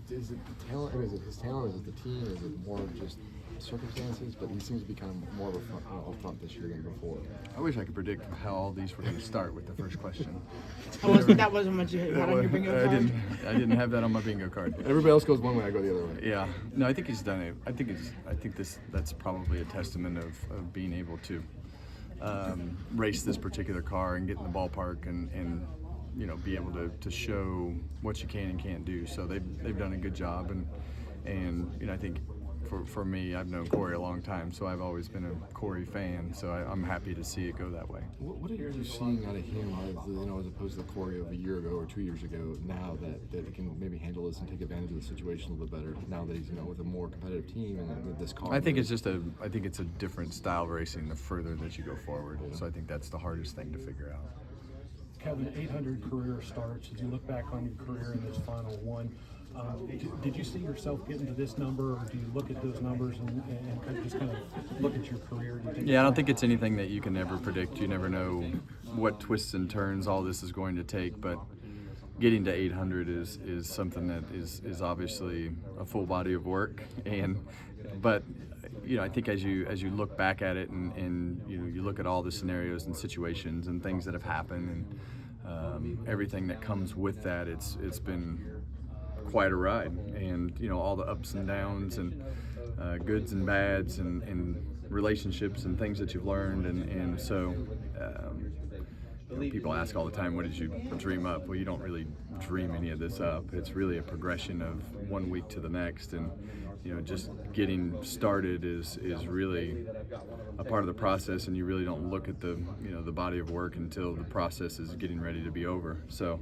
is it the talent, or is it his talent, is it the team, is it more of just circumstances? But he seems to be kind of more of a front, up front this year than before. I wish I could predict how all these were going to start with the first question. That wasn't what you had on your bingo card? I didn't have that on my bingo card. Everybody else goes one way, I go the other way. Yeah, no, I think he's done it. I think that's probably a testament of being able to race this particular car and get in the ballpark and be able to show what you can and can't do. So they've done a good job, and I think for me, I've known Corey a long time, so I've always been a Corey fan. So I'm happy to see it go that way. What are you seeing out of him, as opposed to the Corey of a year ago or 2 years ago? Now that he can maybe handle this and take advantage of the situation a little bit better. Now that he's with a more competitive team and with this car. I think it's a different style of racing the further that you go forward. Yeah. So I think that's the hardest thing to figure out. Kevin, 800 career starts. As you look back on your career in this final one, did you see yourself getting to this number, or do you look at those numbers and kind of look at your career? Yeah, I don't think it's anything that you can ever predict. You never know what twists and turns all this is going to take, but getting to 800 is something that is obviously a full body of work, but I think as you look back at it and you look at all the scenarios and situations and things that have happened and everything that comes with that, it's been quite a ride, and all the ups and downs and goods and bads and relationships and things that you've learned, and so people ask all the time, what did you dream up? Well, you don't really dream any of this up. It's really a progression of 1 week to the next, and just getting started is really a part of the process, and you really don't look at the the body of work until the process is getting ready to be over. So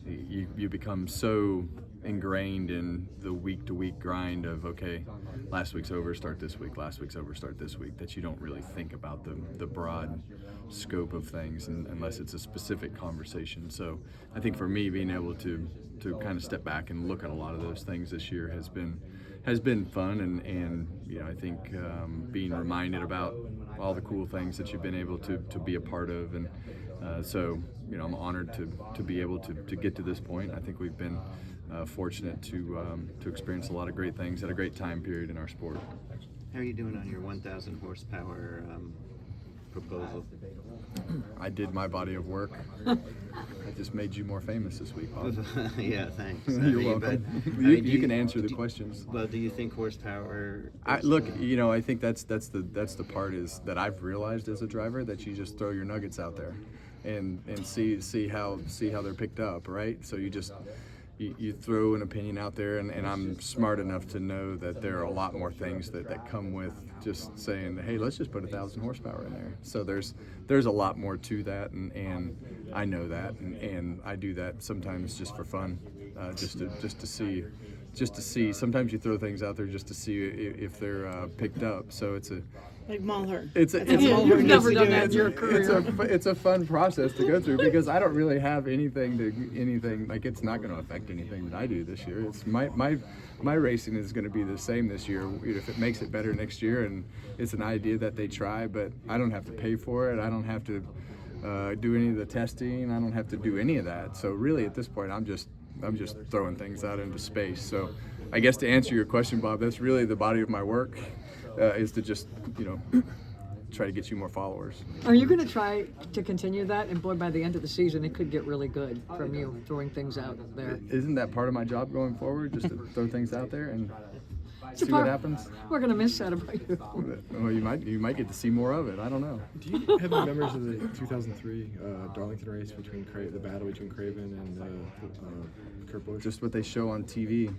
you become so ingrained in the week-to-week grind of, okay, last week's over, start this week, last week's over, start this week, that you don't really think about the broad scope of things unless it's a specific conversation. So I think for me, being able to kind of step back and look at a lot of those things this year has been fun, and I think being reminded about all the cool things that you've been able to be a part of, and so I'm honored to be able to get to this point. I think we've been fortunate to experience a lot of great things at a great time period in our sport. How are you doing on your 1,000 horsepower proposal? I did my body of work. I just made you more famous this week, Bob. Yeah, thanks. You're welcome. You can answer the questions. Well, do you think horsepower? I think that's the part is that I've realized as a driver, that you just throw your nuggets out there, and see how they're picked up, right? So you throw an opinion out there, and I'm smart enough to know that there are a lot more things that come with just saying, hey, let's just put 1,000 horsepower in there. So there's a lot more to that, and I know that, and I do that sometimes just for fun, just to see. Sometimes you throw things out there just to see if they're picked up. So it's a like Mulhern. You've never done that in your career. It's a fun process to go through, because I don't really have anything like, it's not going to affect anything that I do this year. It's my racing is going to be the same this year. If it makes it better next year, and it's an idea that they try, but I don't have to pay for it. I don't have to do any of the testing. I don't have to do any of that. So really, at this point, I'm just throwing things out into space. So I guess to answer your question, Bob, that's really the body of my work, is to just try to get you more followers. Are you going to try to continue that? And boy, by the end of the season, it could get really good from you throwing things out there. Isn't that part of my job going forward, just to throw things out there and see what happens? We're going to miss that about you. Well, you might get to see more of it. I don't know. Do you have any memories of the 2003 Darlington race between the battle between Craven and Kurt Busch? Just what they show on TV.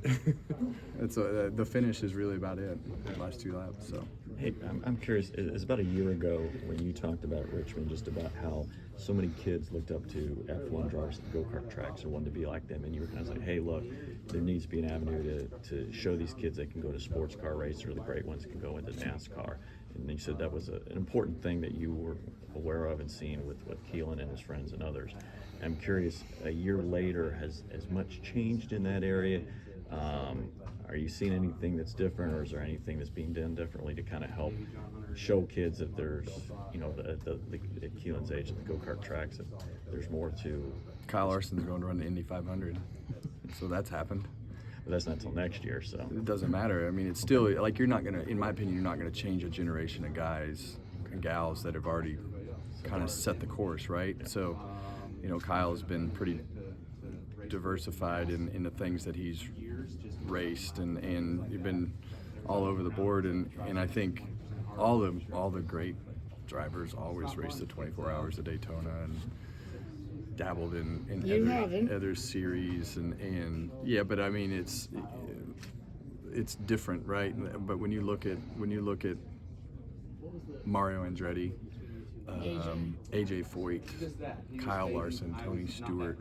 The finish is really about it. The last 2 laps. So. Hey, I'm curious. It's about a year ago when you talked about Richmond, just about how so many kids looked up to F1 drivers at the go-kart tracks and wanted to be like them, and you were kind of like, hey, look, there needs to be an avenue to show these kids they can go to sports car race, or the great ones can go into NASCAR. And you said that was an important thing that you were aware of and seeing with Keelan and his friends and others. I'm curious, a year later, has much changed in that area? Are you seeing anything that's different, or is there anything that's being done differently to kind of help show kids that there's, at Keelan's age at the go-kart tracks, that there's more to? Kyle Larson's going to run the Indy 500, so that's happened. but that's not until next year. So It doesn't matter. I mean, it's still like you're not gonna, in my opinion, you're not gonna change a generation of guys and gals that have already kind of set the course, right? So, you know, Kyle's been pretty diversified in the things that he's raced, and he's been all over the board, and I think all the great drivers always race the 24 hours of Daytona and dabbled in other series, and yeah, but I mean it's different, right? But when you look at Mario Andretti, AJ Foyt, Kyle Larson, Tony Stewart,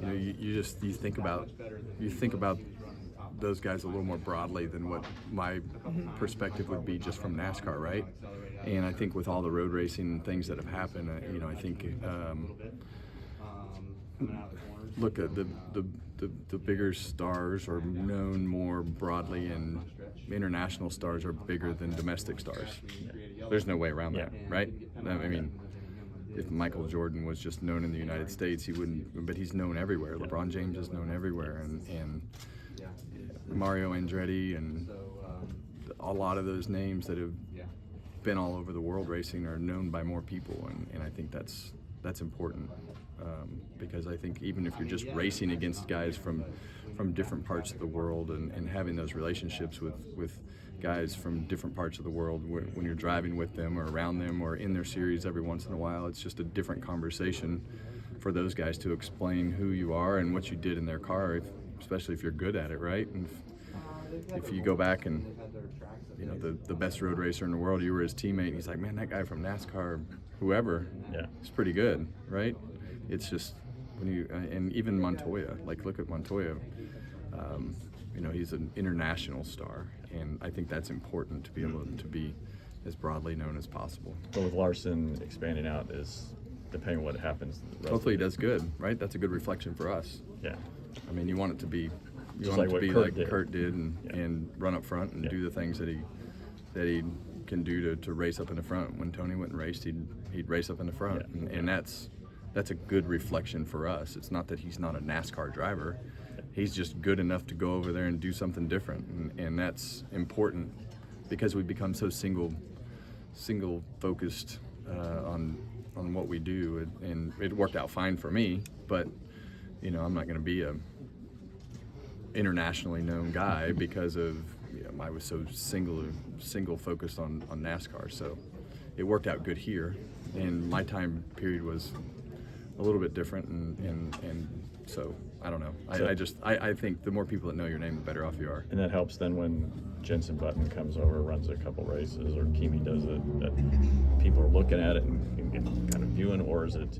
you know, you think about those guys a little more broadly than what my perspective would be just from NASCAR, right? And I think with all the road racing and things that have happened, you know, I think look at the bigger stars are known more broadly, and international stars are bigger than domestic stars. There's no way around that, right? I mean, if Michael Jordan was just known in the United States, he wouldn't, but he's known everywhere. LeBron James is known everywhere, and Mario Andretti and a lot of those names that have been all over the world racing are known by more people, and I think that's important, because I think even if you're just racing against guys from different parts of the world and having those relationships with guys from different parts of the world, when you're driving with them or around them or in their series every once in a while, it's just a different conversation for those guys to explain who you are and what you did in their car, especially if you're good at it, right? And if you go back and, you know, the best road racer in the world, you were his teammate, and he's like, man, that guy from NASCAR, whoever, he's pretty good, right? It's just when you, and even Montoya, like look at Montoya, you know, he's an international star, and I think that's important to be able to be as broadly known as possible. But with Larson expanding out, is depending on what happens. Hopefully he does good, right? That's a good reflection for us. Yeah. I mean, you want it to be, Just like what Kurt did and run up front and do the things that he can do to race up in the front. When Tony went and raced, he'd race up in the front, and that's a good reflection for us. It's not that he's not a NASCAR driver. He's just good enough to go over there and do something different, and that's important because we become so single focused on what we do, and it worked out fine for me. But you know, I'm not going to be a internationally known guy because of, you know, I was so single focused on NASCAR. So it worked out good here, and my time period was a little bit different, and so I don't know. I think the more people that know your name, the better off you are. And that helps then when Jensen Button comes over, runs a couple races, or Kimi does it, that people are looking at it and kind of viewing, or is it?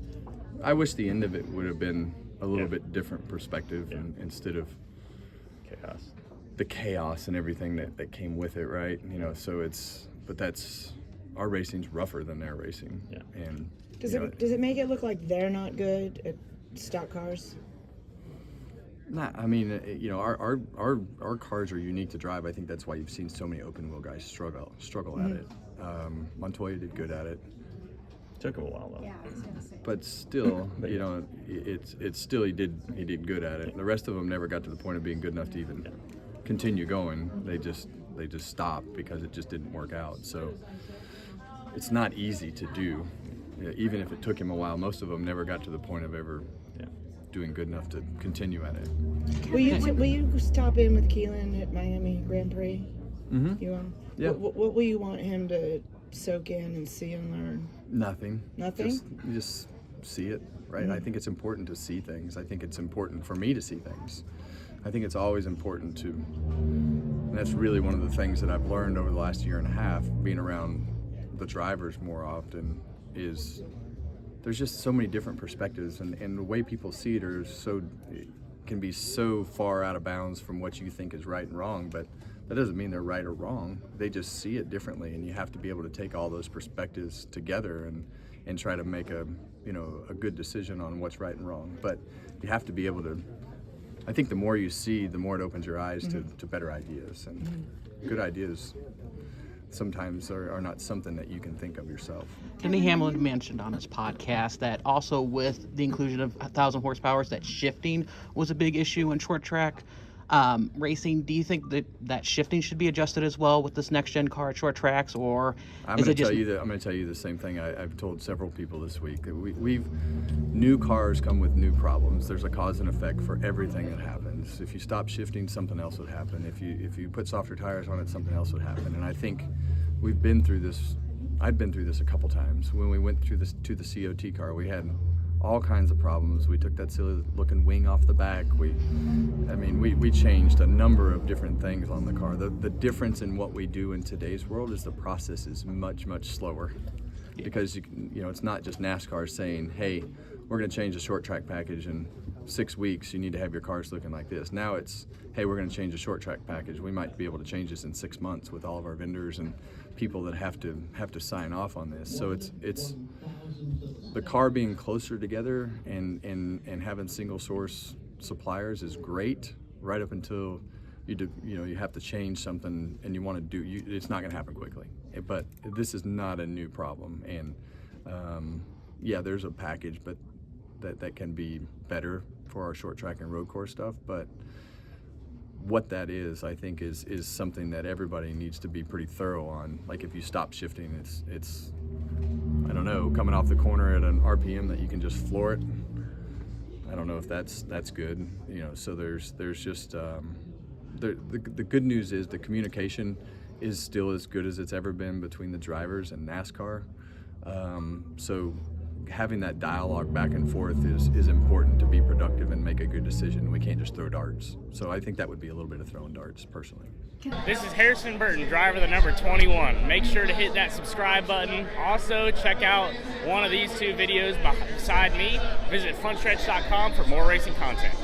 I wish the end of it would have been a little bit different perspective, instead of the chaos and everything that came with it, right? You know, so that's our racing's rougher than their racing. Yeah. And Does it make it look like they're not good at stock cars? Nah, I mean, you know, our cars are unique to drive. I think that's why you've seen so many open wheel guys struggle at it. Montoya did good at it. Took him a while though. Yeah, I was gonna say. But still, you know, it's still he did good at it. The rest of them never got to the point of being good enough to even continue going. They just stopped because it just didn't work out. So it's not easy to do. Even if it took him a while, most of them never got to the point of ever doing good enough to continue at it. Will you stop in with Keelan at Miami Grand Prix? Mm-hmm. You want? Yeah. What will you want him to soak in and see and learn? Nothing. Nothing? Just see it, right? Mm-hmm. I think it's important to see things. I think it's important for me to see things. I think it's always important to, and that's really one of the things that I've learned over the last year and a half, being around the drivers more often, is there's just so many different perspectives, and the way people see it can be so far out of bounds from what you think is right and wrong, but that doesn't mean they're right or wrong. They just see it differently, and you have to be able to take all those perspectives together and try to make a good decision on what's right and wrong. But you have to be able to, I think the more you see, the more it opens your eyes to better ideas, and good ideas sometimes are not something that you can think of yourself. Denny Hamlin mentioned on his podcast that also with the inclusion of 1,000 horsepowers, that shifting was a big issue in short track. racing. Do you think that shifting should be adjusted as well with this next gen car at short tracks, or I'm going to tell you the same thing I've told several people this week. New cars come with new problems. There's a cause and effect for everything that happens. If you stop shifting, something else would happen. If you put softer tires on it, something else would happen. And I think we've been through this. I've been through this a couple times. When we went through to the COT car, we had all kinds of problems. We took that silly looking wing off the back. We changed a number of different things on the car. The difference in what we do in today's world is the process is much, much slower. Because it's not just NASCAR saying, hey, we're going to change the short track package in 6 weeks, you need to have your cars looking like this. Now it's, hey, we're going to change the short track package. We might be able to change this in 6 months with all of our vendors and people that have to sign off on this. So it's the car being closer together and having single source suppliers is great, right up until you have to change something and you want to do. It's not going to happen quickly. But this is not a new problem, and there's a package, but that can be better for our short track and road course stuff. But what that is, I think, is something that everybody needs to be pretty thorough on. Like if you stop shifting, it's I don't know, coming off the corner at an RPM that you can just floor it. I don't know if that's good. So there's just the good news is the communication is still as good as it's ever been between the drivers and NASCAR. So having that dialogue back and forth is important to be productive and make a good decision. We can't just throw darts. So I think that would be a little bit of throwing darts, personally. This is Harrison Burton, driver the number 21. Make sure to hit that subscribe button. Also, check out one of these two videos beside me. Visit frontstretch.com for more racing content.